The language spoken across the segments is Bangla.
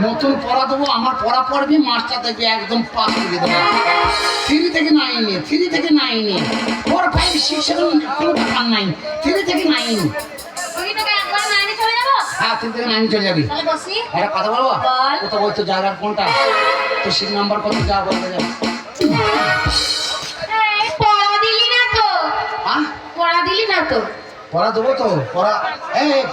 নতুন পড়া দেবো, আমার পড়া পড়বি, মাস্টার দেখবি একদম পাস করে দেবো। 3 থেকে 9, 3 থেকে 9, 4, 5, 6, 7 কোনো ব্যাপার নাই, 3 থেকে 9। হ্যাঁ 3 থেকে 9 চলে যাবি। একটা কথা বলবো, কোথাও বলতো জায়গার কোনটা, তো সিট নাম্বার কত, যা বলতে যাবে। পড়া দিলি না তো? হ্যাঁ পড়া দিলি না তো? পড়া দেবো তো, পড়া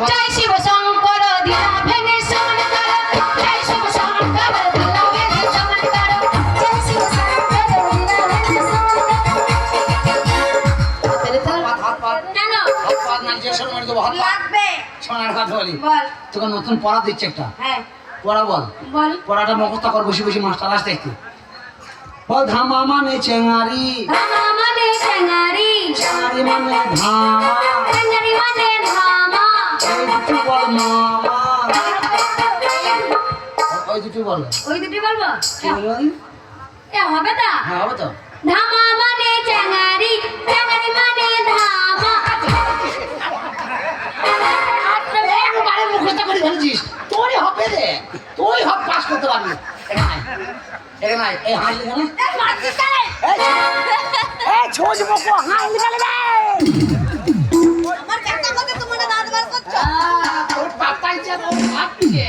জয় শিব শঙ্কর দিলা ভেঙে সমান করো, জয় শিব শঙ্কর দিলা ভেঙে সমান করো, জয় শিব শঙ্কর দিলা ভেঙে সমান করো। কেন হাত পা না যে শুরু করে দেবো, হাত পা লাগবে? সোনার কথা বলি, বল। তোকে নতুন পড়া দিচ্ছে একটা, হ্যাঁ পড়া বল। বল। পড়াটা মুখস্থ কর, বসে বসে মাস্টার আসতে একটু বল। ধামা মানে চেঙারি, ধামা মানে চেঙ্গারি, চেঙারি মানে ধামা, চেঙ্গারি মানে ধামা, এই দুটো বল মামা, ওই দুটো বল। ওই দুটি বলবো? কি বলবি? এ হবে তা? হ্যাঁ হবে তো। ধামা মানে চেঙ্গারি, চেঙ্গারি মানে ধামা। একবারে মুখস্থ করে ফেলেছিস, তোরই হবে রে, তুই হব পাস করতে পারবি। এখানে এখানে এই হাসলি কেন? এই ছোট মুখো হাসলি কেন রে? আমার কাকা কথা তোমার দাঁত বার করছো? তোর পাতাই যা ভাবছে।